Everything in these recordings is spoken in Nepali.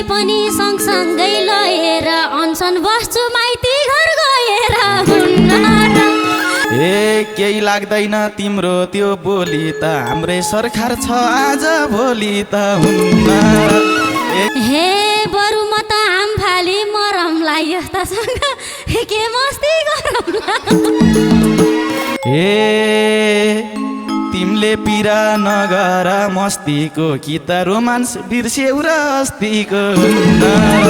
पनि सँगसँगै लिएर अनसन बस्छु माइती घर गएर हुन्न र। केही लाग्दैन तिम्रो त्यो बोली त हाम्रै सरकार छ आज भोलि त हुन्न र। हे बरु म त आम फाली मरमलाई यस्तासँग के मस्ती गरौँला। तिमीले पिरा नगर मस्तीको कि त रोमान्स बिर्स्यौ र अस्तिको हुन्न र।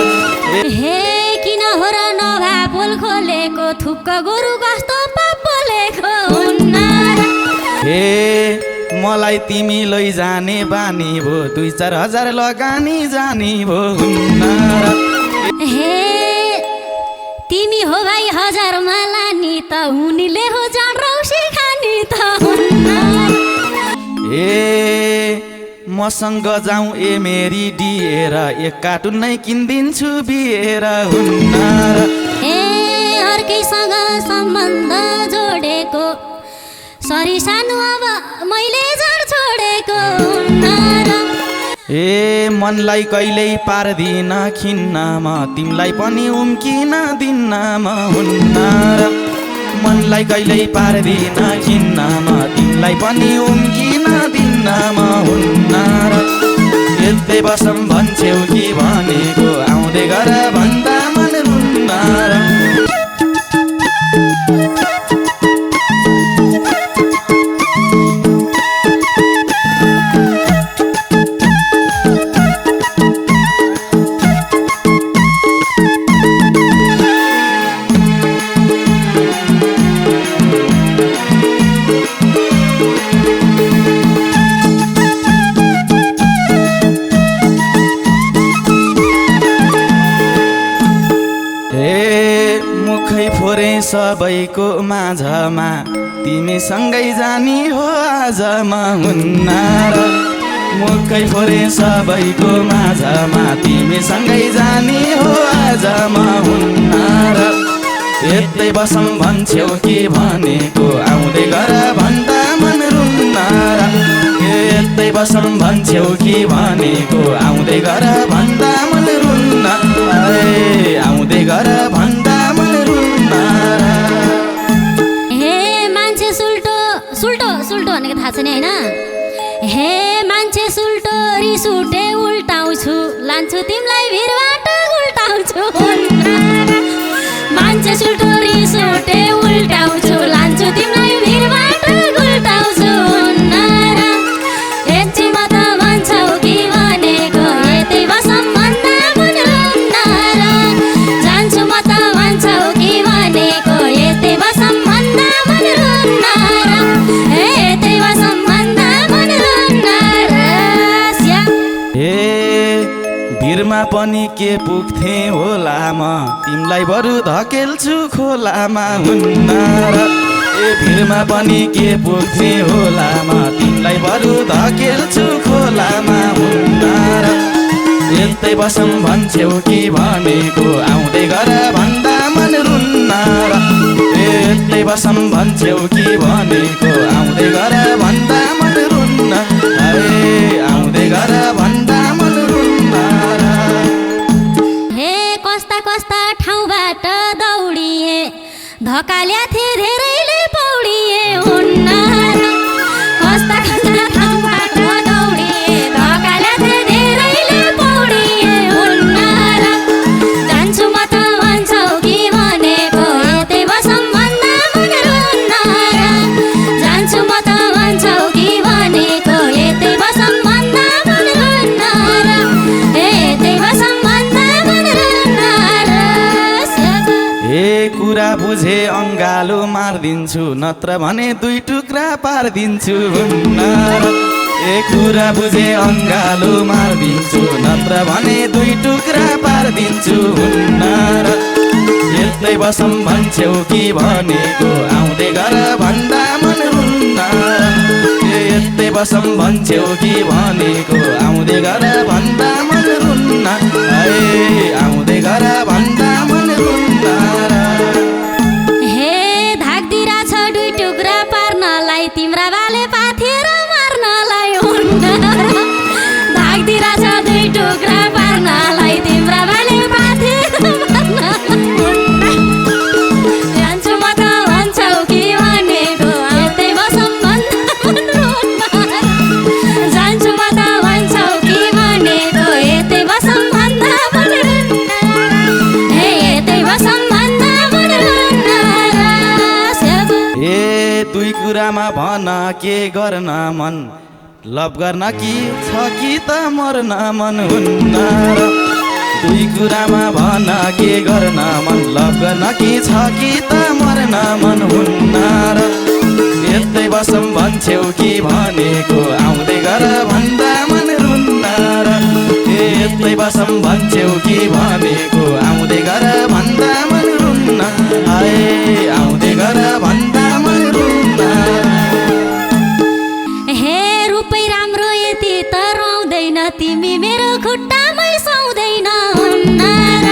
हे किन हो र नभा पोल खोलेको थुक्क गोरु कस्तो पाप बोलेको हुन्न र। मलाई तिमी लैजाने बानी भो 2-4 हजार लगानी जानी भो हुन्न र। तिमी हो भाइ हजारमा लानी त उनीले हो जान रौसी खानी त हुन्न। मसँग जाउँ मेरी डिएर एक कार्टुन नै किनिदिन्छु बिएर हुन्न र। अर्कैसँग सम्बन्ध जोडेको सरी सानो अब मैले जड छोडेको हुन्न र। मनलाई कहिल्यै पार्दिन खिन्न म तिमीलाई पनि उम्किन दिन्न म हुन्न र। मनलाई कहिल्यै पार्दिन खिन्न म तिमीलाई पनि उम्किन दिन्न म हुन्न र। यतै बसम भन्छौ कि भनेको आउँदै गर भन्दा मन रुन्न र। सबैको माझमा तिमी सँगै जानी हो आज म हुन्न र। मुखै फोरे सबैको माझमा तिमी सँगै जानी हो आज म हुन्न र। यतै बसम भन्छौ कि भनेको आउँदै गर भन्दा मन रुन्न र। यतै बसम भन्छौ कि भनेको आउँदै गर भन्दा मन रुन्न। आउँदै गर भन्दा मन रुन्न। सुल्टो भनेको थाहा छ नि होइन। हे मान्छे सुल्टो रिस उठे उल्टाउँछु लान्छु तिमीलाई भिरबाट उल्टाउँछु हुन्न र। मान्छे सुल्टो रिस उठे उल्टाउँछु लान्छु तिमीलाई भिरबाट उल्टाउँछु हुन्न र। एकछिन म त भन्छौ कि भनेको यतै बसम भन्दा मन रुन्न र। जान्छु म त भन्छौ कि भनेको यतै बसम भन्दा मन रुन्न र। भिरमा पनि के पुग्थे होला म तिमीलाई बरु धकेल्छु खोलामा हुन्न र। भिरमा पनि के पुग्थे होला म तिमीलाई बरु धकेल्छु खोलामा हुन्न र। यतै बसम भन्छौ कि भनेको आउँदै गर भन्दा मन रुन्न र। यतै बसम भन्छौ कि भनेको आउँदै गर भन्दा मन रुन्न। आउँदै गर भन्दा मन रुन्न र। कस्ता ठाउँबाट दौडिए धकाल्या थिए धेरैले पौडिए हुन्न र। कस्ता ठाउँबाट दौडिए धकाल्या थिए धेरैले पौडिए हुन्न र। जान्छु म त भन्छौ कि भनेको यतै बसम भन्दा मन रुन्न र। जान्छु म त भन्छौ कि भनेको यतै बसम भन्दा मन रुन्न र। यतै बसम भन्दा मन रुन्न र। कुरा बुझे अङ्गालो मारिदिन्छु नत्र भने 2 टुक्रा पारिदिन्छु हुन्न र। कुरा बुझे अङ्गालो मारिदिन्छु नत्र भने 2 टुक्रा पारिदिन्छु हुन्न र। यतै बसम भन्छौ कि भनेको आउँदै गर भन्दा मन रुन्न र। यतै बसम भन्छौ कि भनेको आउँदै गर भन्दा मन रुन्न। आउँदै गर भन्दा मन रुन्न र। तिम्रा बाले पाथेर मार्नलाई हुन्न र। भाग्दिरा छ 2 टुक्रा पार्नलाई भन के गर्न मन लभ गर्न कि छ कि त मर्न मन हुन्न र दुई कुरामा भन के गर्न मन लभ गर्न कि छ कि त मर्न मन हुन्न र यतै बसम भन्छौ कि भनेको आउँदै गर भन्दा मन रुन्न र यतै बसम भन्छौ कि भनेको आउँदै गर भन्दा मन रुन्न आए आउँदै गर भन्दा मन रुन्न हे रूपै राम्रो यति त रहँदैन तिमी मेरो खुट्टामै सुहाउँदैन हुन्न र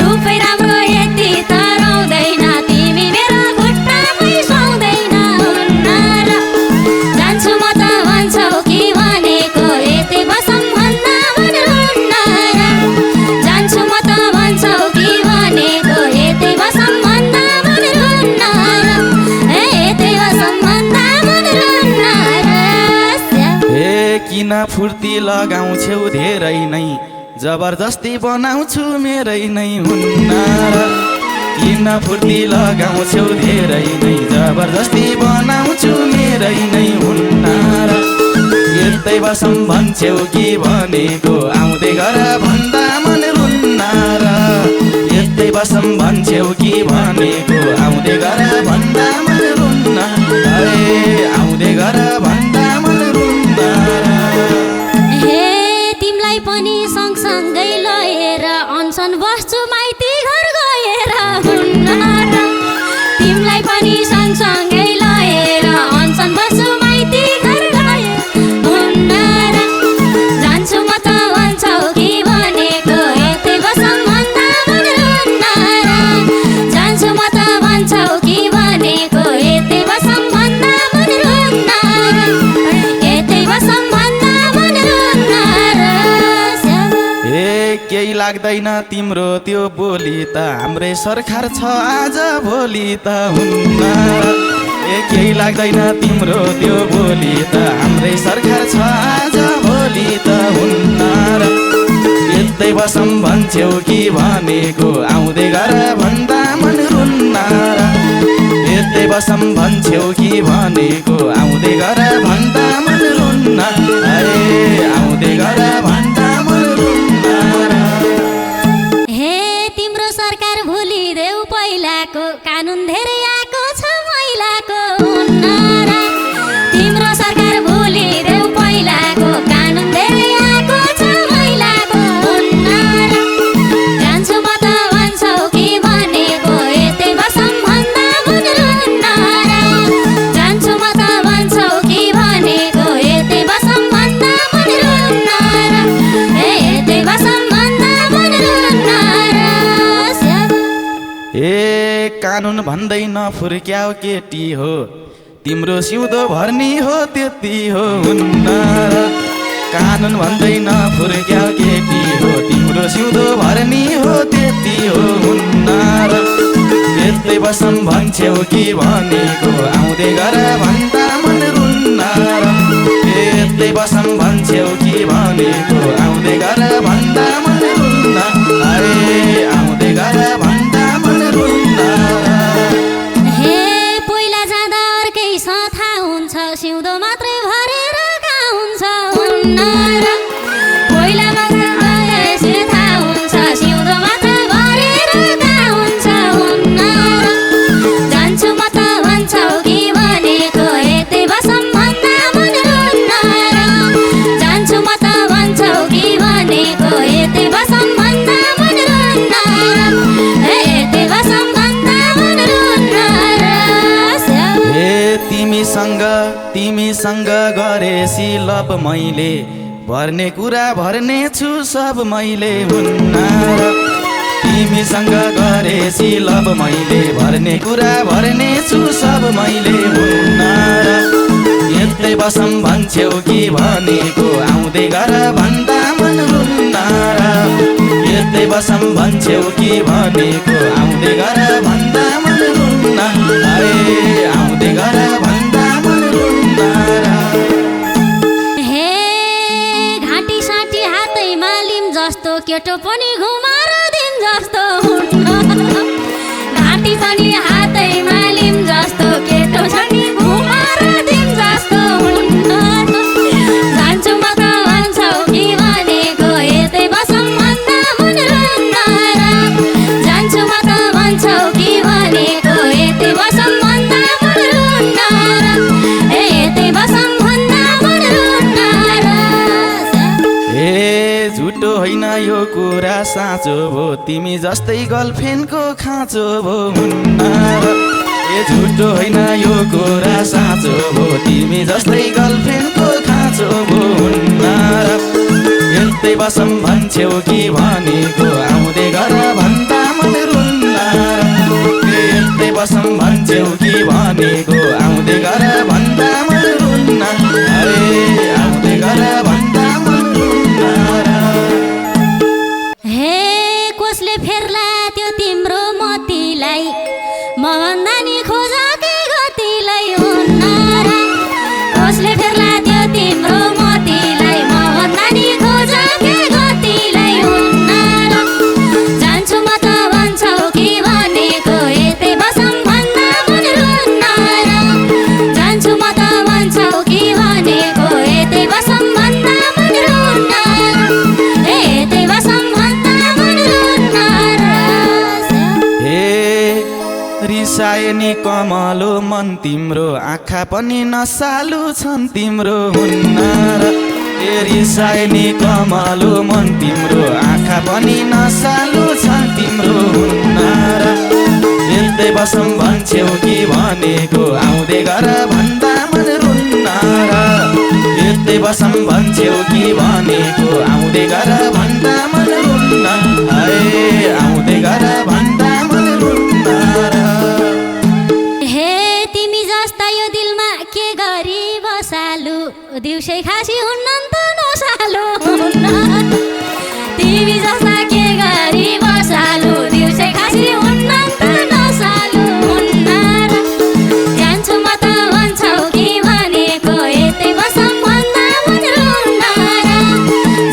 रूपै राम्रो यति त रहँदैन तिमी मेरो खुट्टामै सुहाउँदैन हुन्न र जान्छु म त भन्छौ कि भनेको यतै बसम भन्दा मन रुन्न र जान्छु म त भन्छौ कि भनेको यतै बसम भन्दा मन रुन्न र यतै बसम भन्दा मन रुन्न र हे किन फुर्ती लगाउँछौ धेरै नै जबरजस्ती बनाउँछु मेरै नै हुन्न र किन फुर्ती लगाउँछौ धेरै नै जबरजस्ती बनाउँछु मेरै नै हुन्न र यतै बसम भन्छौ कि भनेको आउँदै गर भन्दा मन रुन्न र यतै बसम भन्छौ कि भनेको आउँदै गर भन्दा मन रुन्न आउँदै गर भन्दा मन रुन्न हे तिमीलाई पनि सँगसँगै लिएर अनसन बस्छु माइती घर गएर हुन्न र तिमीलाई पनि सँगसँगै लिएर अनसन बस्छु माइती घर गएर हुन्न र जान्छु म त भन्छौ कि भनेको यतै बसम भन्दा मन रुन्न र जान्छु म त भन्छौ कि भनेको यतै बसम भन्दा मन रुन्न र यतै बसम भन्दा मन रुन्न र हे केही लाग्दैन तिम्रो त्यो बोली त हाम्रै सरकार छ आज भोलि त हुन्न ए केही लाग्दैन तिम्रो त्यो बोली त हाम्रै सरकार छ आज भोलि त हुन्न र यतै बसम भन्छौ कि भनेको आउँदै गर भन्दा मन रुन्न र यतै बसम भन्छौ कि भनेको आउँदै गर भन्दा मन रुन्न आउँदै गर भन्दा मन रुन्न हे तिम्रो सरकार भुलिदेऊ पहिलाको कानुन धेरै आएको छ महिलाको हुन्न र तिम्रो सरकार भुलिदेऊ पहिलाको कानुन धेरै आएको छ महिलाको हुन्न र जान्छु म त भन्छौ कि भनेको यतै बसम भन्दा मन रुन्न र जान्छु म त भन्छौ कि भनेको यतै बसम भन्दा मन रुन्न र यतै बसम भन्दा मन रुन्न र ए कानुन भन्दैन फुर्क्याउ केटी हो तिम्रो सिउँदो भर्नी हो त्यति हो हुन्न र कानुन भन्दैन फुर्क्याउ केटी हो तिम्रो सिउँदो भर्नी हो त्यति हो हुन्न र यतै बसम भन्छौ कि भनेको आउँदै गर भन्दा मन रुन्न र यतै बसम भन्छौ कि भनेको आउँदै गर भन्दा मन रुन्न आउँदै गर भन्दा मन रुन्न हे पहिला जाँदा अर्कै सथा हुन्छ सिउँदो मात्रै भरेर कहाँ हुन्छ हुन्न र पहिला मात्रै थाहा हुन्छ सिउँदो मात्रै भरेर कहाँ हुन्छ हुन्न र जान्छु म त भन्छौ कि भनेको यतै बसम भन्दा मन रुन्न र जान्छु म त भन्छौ कि भनेको यतै बसम भन्दा मन रुन्न र यतै बसम भन्दा मन रुन्न र हे तिमीसँग गरेसी लभ मैले भर्ने कुरा भर्ने छु सब मैले हुन्न र तिमीसँग गरेसी लभ मैले भर्ने कुरा भर्ने छु सब मैले हुन्न र यतै बसम भन्छौ कि भनेको आउँदै गर भन्दा मन रुन्न र यतै बसम भन्छौ कि भनेको आउँदै गर भन्दा मन रुन्न आउँदै गर भन्दा मन रुन्न र हे घाँटी साटी हातैमा लिम जस्तो केटो पनि घुमाएर दिन जस्तो हुन्न घाँटी पनि हातैमा लिम जस्तो केटो छ नि घुमाएर यो कुरा साँचो भो तिमी जस्तै गर्लफ्रेन्डको खाँचो भो हुन्न र ए झुटो होइन यो कुरा साँचो भो तिमी जस्तै गर्लफ्रेन्डको खाँचो भो हुन्न र यस्तै बसम भन्छौ कि भनेको आउँदै गर भन्दा मन रुन्न र यस्तै बसम भन्छौ कि भनेको आउँदै गर भन्दा मन रुन्न अरे आउँदै गर भन्दा मन रुन्न र हे कसले फेर्ला त्यो तिम्रो मतिलाई मभन्दा नि खोजकै गतिलाई हुन्न र कसले फेर्ला त्यो तिम्रो मतिलाई मभन्दा नि खोजकै गतिलाई हुन्न र जान्छु म त भन्छौ कि भनेको यतै बसम भन्दा मन रुन्न र जान्छु म त भन्छौ कि भनेको यतै बसम भन्दा मन रुन्न र यतै बसम भन्दा मन रुन्न र रिसाए नि कमलो मन तिम्रो आँखा पनि नसालु छन् तिम्रो हुन्न र ए रिसाए नि कमलो मन तिम्रो आँखा पनि नसालु छन् तिम्रो हुन्न र यस्तै बसम भन्छौ कि भनेको आउँदै गर भन्दा मन रुन्न र यस्तै बसम भन्छौ कि भनेको आउँदै गर भन्दा मन रुन्न है आउँदै गर भन्दा मन रुन्न र हे तिमी जस्ता यो दिलमा के गरी बसालु दिउँसै खासी हुन्न त नसालु हुन्न तिमी जस्ता के गरी बसालु दिउँसै खासी हुन्न त नसालु हुन्न र जान्छु म त भन्छौ कि भनेको यतै बसम भन्दा मन रुन्न र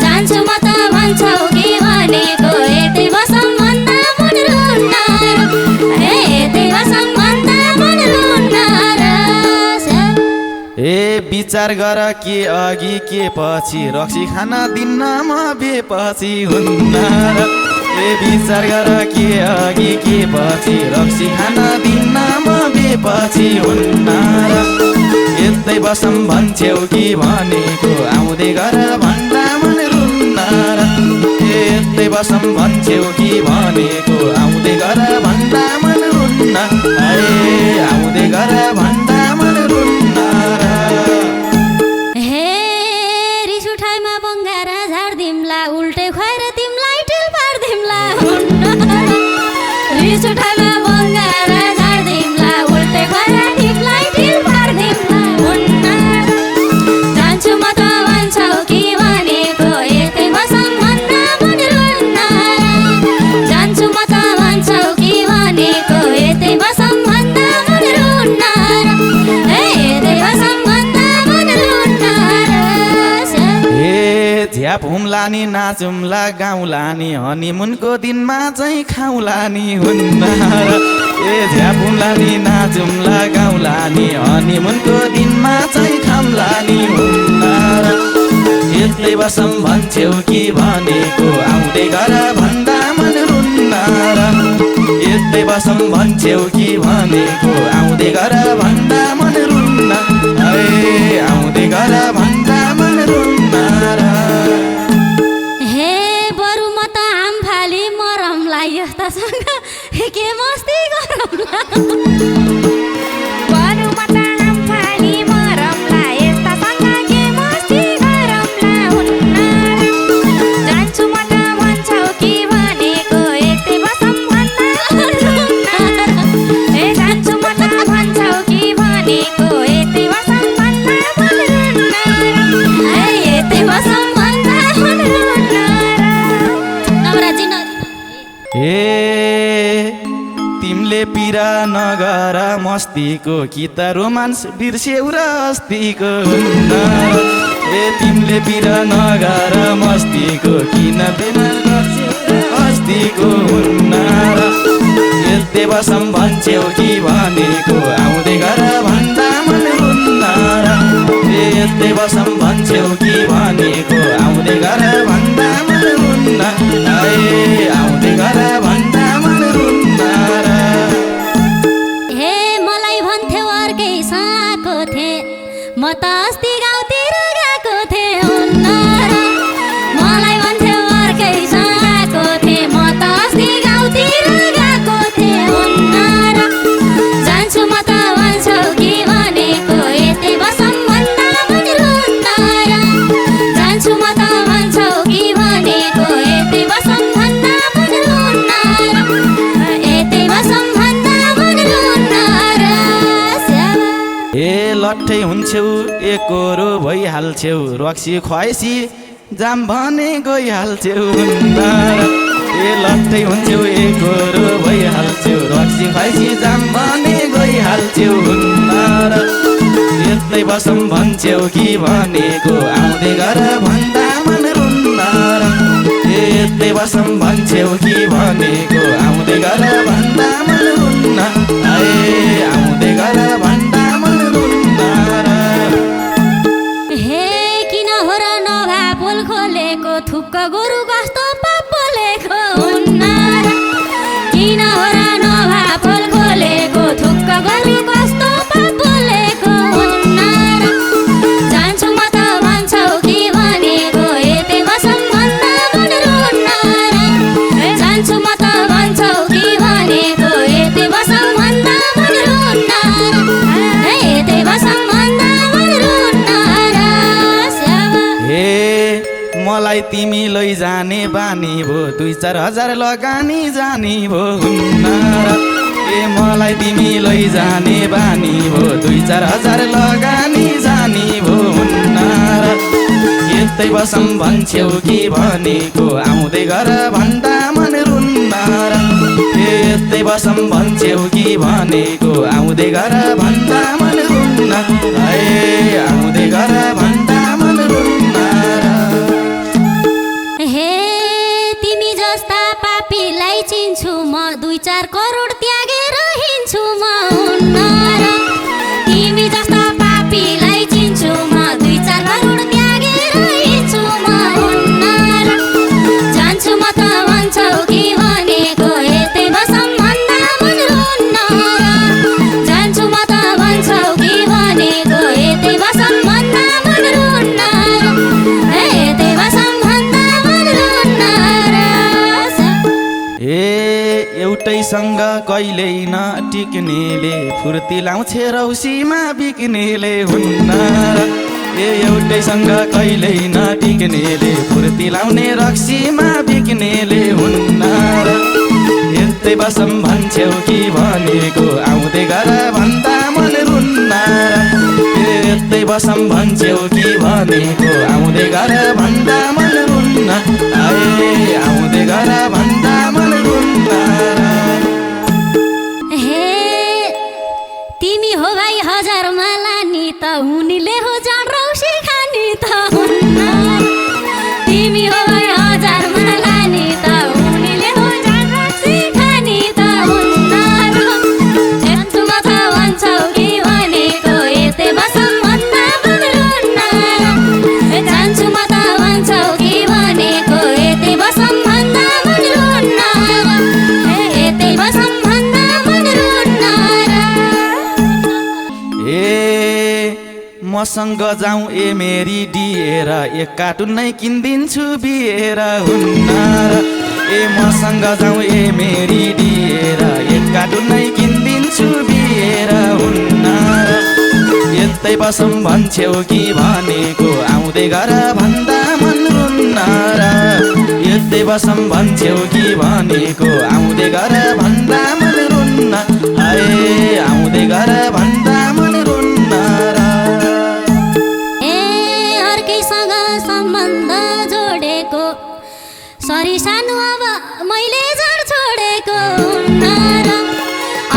जान्छु म त भन्छौ कि भनेको यतै बसम भन्दा मन रुन्न र यतै बसम भन्दा मन रुन्न र ए विचार गर के अघि के पछि रक्सी खान दिन्न म बेपछि हुन्न र ए विचार गर के अघि के पछि रक्सी खान दिन्न म बेपछि हुन्न र यस्तै बसम भन्छौ कि भनेको आउँदै गर भन्दा मन रुन्न र यस्तै बसम भन्छौ कि भनेको आउँदै गर भन्दा मन रुन्न अरे आउँदै गर भन्दा मन रुन्न र हे रिस उठाइमा बङ्गारा झार्दिम्ला उल्टे खुवाएर तिमीलाई टेल पार्दिम्ला हुन्न र रिस उठाइमा बङ्गारा झार्दिम्ला उल्टे खुवाएर तिमीलाई टेल पार्दिम्ला हुन्न र जान्छु म त भन्छौ कि भनेको यतै बसम भन्दा मन रुन्न र जान्छु म त भन्छौ कि भनेको यतै बसम भन्दा मन रुन्न र यतै बसम भन्दा मन रुन्न र ए झ्याप हुम्ला नि नाचुम्ला गाउँला नि हनिमुनको दिनमा चाहिँ खाउँला नि हुन्न र ए झ्याप हुम्ला नि नाचुम्ला गाउँला नि हनिमुनको दिनमा चाहिँ खाउँला नि हुन्न र यस्तै बसम भन्छौ कि भनेको आउँदै गर भन्दा मन रुन्न र यस्तै बसम भन्छौ कि भनेको आउँदै गर भन्दा मन रुन्न है आउँदै गर भन्दा मन रुन्न र हे बरु म त आम फाली मरमला यस्तासँग के मस्ती गरमला बरु म त आम फाली मरमला यस्तासँग के मस्ती गरमला हुन्न र जान्छु म त भन्छौ कि भनेको यतै बसम भन्दा मन रुन्न र हे जान्छु म त भन्छौ कि भनेको यतै बसम भन्दा मन रुन्न र हे यतै बसम भन्दा मन रुन्न र नवराजी ए तिमीले पिरा नगर मस्तीको कि त रोमान्स बिर्स्यौ र अस्तिको हुन्न र ए तिमीले पिरा नगर मस्तीको किन बेमार गर्छौ र अस्तिको हुन्न र यस्तै बसम भन्छौ कि भनेको आउँदै गर भन्दा मन रुन्न र यस्तै बसम भन्छौ कि भनेको आउँदै गर भन्दा मन रुन्न है आउँदै गर भन्दा मन रुन्न र हे मलाई भन्थ्यौ अर्कैसँग थे म त अस्ति गाउँतिर गएको थिएँ हुन्न र मलाई भन्थ्यौ अर्कैसँग हुन्छौ एकरो भइहाल्छौ रक्सी खुवाइसी जाम भने गइहाल्छौ हुन्न र ए लट्टै हुन्छौ एकरो भइहाल्छौ रक्सी खुवाइसी जाम भने गइहाल्छौ हुन्न र यतै बसम भन्छौ कि भनेको आउँदै गर भन्दा मन रुन्न र यतै बसम भन्छौ कि भनेको आउँदै गर भन्दा मन रुन्न आउँदै गर भन्दा मन रुन्न र हे किन हो र नभा पोल खोलेको थुक्क गोरु कस्तो पाप बोलेको हुन्न र किन हो र नभा पोल खोलेको थुक्क गोरु कस्तो पाप बोलेको हुन्न र जान्छु म त भन्छौ कि भनेको यतै बसम भन्दा मन रुन्न र जान्छु म त भन्छौ कि भनेको यतै बसम भन्दा मन रुन्न र यतै बसम भन्दा मन रुन्न र हे मलाई तिमी लैजाने बानी भो 2-4 हजार लगानी जानी भो हुन्न र ए मलाई तिमी लैजाने बानी भो 2-4 हजार लगानी जानी भो हुन्न र यतै बसम भन्छौ कि भनेको आउँदै गर भन्दा मन रुन्न र यतै बसम भन्छौ कि भनेको आउँदै गर भन्दा मन रुन्न आउँदै गर भन्दा मन रुन्न र हे तिमी जस्ता पापीलाई चिन्छु म 2-4 करोड त्यागेर हिँड्छु म हुन्न र तिमी जस्ता पापीलाई चिन्छु म 2-4 करोड त्यागेर हिँड्छु म हुन्न र जान्छु म त भन्छौ कि भनेको यतै बसम भन्दा मन रुन्न र जान्छु म त भन्छौ कि भनेको यतै बसम भन्दा मन रुन्न र यतै बसम भन्दा मन रुन्न र एउटैसँग कहिल्यै नटिक्नेले फुर्ती लाउँछे रौसीमा बिक्नेले हुन्न र एउटैसँग कहिल्यै नटिक्नेले फुर्ती लाउने रक्सीमा बिक्नेले हुन्न र यतै बसम भन्छौ कि भनेको आउँदै गर भन्दा मन रुन्न र यतै बसम भन्छौ कि भनेको आउँदै गर भन्दा मन रुन्न आउँदै गर भन्दा मन रुन्न र हे तिमी हो भाइ हजारमा लानी त उनीले हो जान रौसी खानी त हुन्न तिमी हो भाइ हजारमा लानी त उनीले हो जान रौसी खानी त हुन्न जान्छु म त भन्छौ कि भनेको यतै बसम भन्दा मन रुन्न र जान्छु म त भन्छौ कि भनेको यतै बसम भन्दा मन रुन्न र यतै बसम भन्दा मन रुन्न र मसँग जाउँ मेरी डिएर एक कार्टुन नै किनिदिन्छु बिएर हुन्न र मसँग जाउँ मेरी डिएर एक कार्टुन नै किनिदिन्छु बिएर हुन्न र यतै बसम भन्छौ कि भनेको आउँदै गर भन्दा मन रुन्न र यतै बसम भन्छौ कि भनेको आउँदै गर भन्दा मन रुन्न आउँदै गर भन्दा मन रुन्न र अर्कैसँग सम्बन्ध जोडेको सरी सानो अब मैले झड छोडेको हुन्न र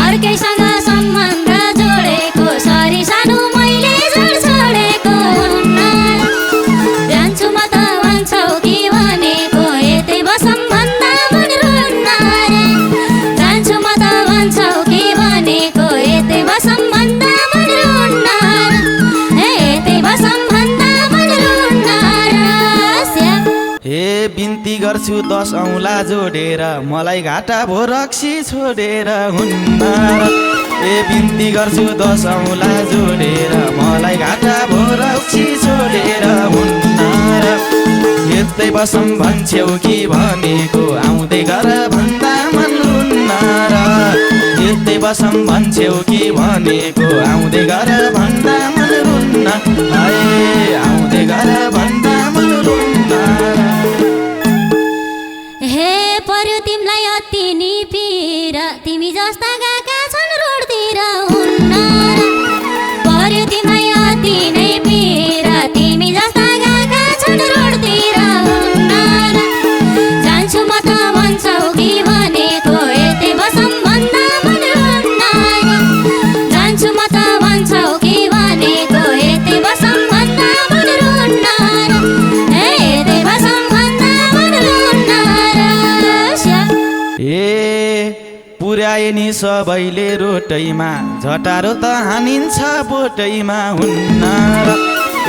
अर्कैसँग सम्बन्ध जोडेको सरी सानो मैले झड छोडेको हुन्न जान्छु म त भन्छौ कि भनेको यतै बसम भन्दा मन रुन्न र जान्छु म त भन्छौ कि भनेको यतै बसम भन्दा मन रुन्न र यतै बसम भन्दा मन रुन्न र हे बिन्ती गर्छु 10 औँला जोडेर मलाई घाटा भो रक्सी छोडेर हुन्न र बिन्ती गर्छु 10 औँला जोडेर मलाई घाटा भो रक्सी छोडेर हुन्न र यतै बसम भन्छौ कि भनेको आउँदै गर भन्दा मन रुन्न र यतै बसम भन्छौ कि भनेको आउँदै गर भन्दा मन रुन्न आउँदै गर भन्दा मन रुन्न र हे पर्यो तिमीलाई अति नि पिर तिमी जस्ता गएका छन् रोडतिर हुन्न र पर्यो तिमीलाई अति नि सबैले रोटैमा झटारो त हानिन्छ बोटैमा हुन्न र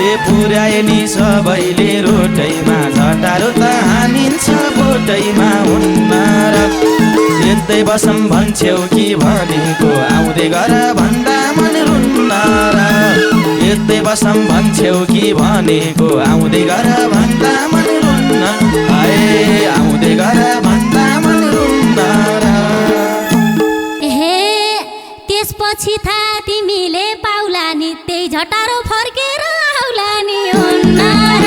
ए पुर्याए नि सबैले रोटैमा झटारो त हानिन्छ बोटैमा हुन्न र यतै बसम भन्छौ कि भनेको आउँदै गर भन्दा मन रुन्न र यतै बसम भन्छौ कि भनेको आउँदै गर भन्दा मन रुन्न आए आउँदै गर भन्दा मन रुन्न र हे त्यसपछि थाहा तिमीले पाउला नि त्यही झटारो फर्केर आउला नि हुन्न र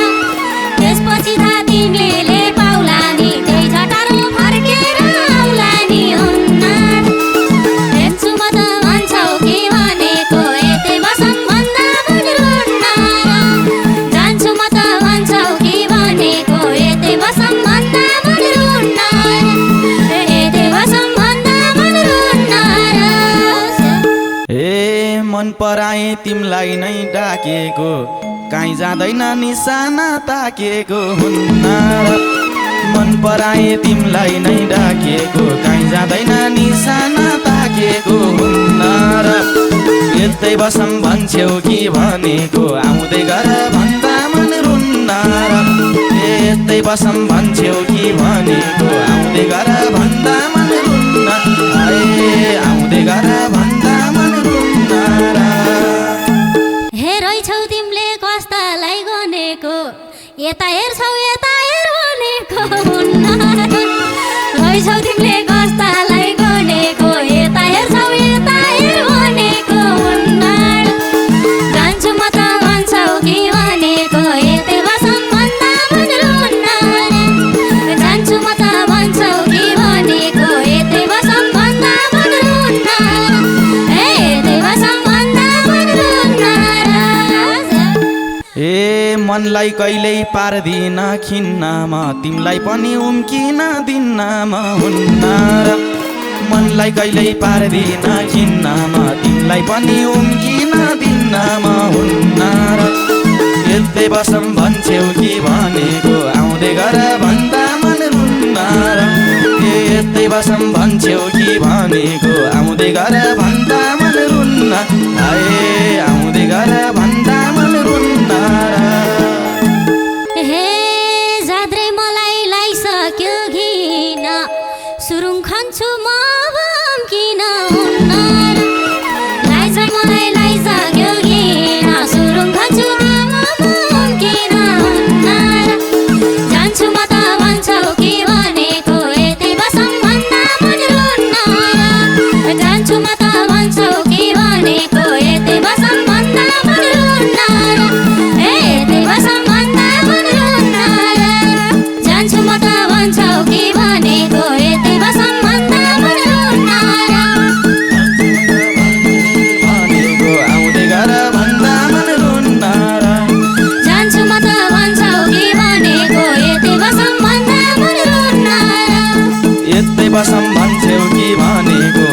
त्यसपछि थाहा तिमीले पाउला नि त्यही झटारो फर्केर आउला नि हुन्न हेर्छु म त भन्छौ कि भनेको यतै बसम भन्दा मन रुन्न र जान्छु म त भन्छौ कि भनेको यतै बसम भन्दा मन रुन्न यतै बसम भन्दा मन रुन्न ए मन पराए तिमलाई नै डाकेको काहीँ जाँदैन निशाना ताकेको हुन्न र मन पराए तिमलाई नै डाकेको काहीँ जाँदैन निशाना ताकेको हुन्न र यतै बसम भन्छौ कि भनेको आउँदै गर भन्दा मन रुन्न र यतै बसम भन्छौ कि भनेको आउँदै गर भन्दा मन रुन्न आए आउँदै गर भन्दा मन रुन्न र हे रहेछौ तिमीले कस्तालाई गनेको यता हेर्छौ यता हेर भनेको हुन्न रहेछौ तिमीले कस्तालाई गनेको यता हेर्छौ यता हेर भनेको हुन्न जान्छु म त भन्छौ कि भनेको यतै बसम भन्दा मन रुन्न जान्छु म त भन्छौ कि भनेको यतै बसम भन्दा मन रुन्न यतै बसम भन्दा मन रुन्न ए मनलाई कहिल्यै पार्दिन खिन्न म तिमलाई पनि उम्किन दिन्न म हुन्न र मनलाई कहिल्यै पार्दिन खिन्न म तिमलाई पनि उम्किन दिन्न म हुन्न र यतै बसम भन्छौ कि भनेको आउँदै गर भन्दा मन रुन्न र यतै बसम भन्छौ कि भनेको आउँदै गर भन्दा मन रुन्न आए आउँदै गर भन्दा मन रुन्न र हे जाद्रे मलाई लाइसक्यो घिन सुरुङ खन्छु म किन हुन्न र लाइसक्यो मलाई लाइसक्यो घिन सुरुङ खन्छु म किन हुन्न र जान्छु म त भन्छौ कि भनेको यतै बसम भन्दा मन रुन्न र जान्छु म त भन्छौ कि भनेको यतै बसम भन्दा मन रुन्न र यतै बसम भन्दा मन रुन्न र जान्छु म त भन्छौ कि भनेको यतै बसम भन्दा मन रुन्न र भनेको आउँदै गर भन्दा मन रुन्न र जान्छु म त भन्छौ कि भनेको यतै बसम भन्दा मन रुन्न र यतै बसम भन्छौ कि भनेको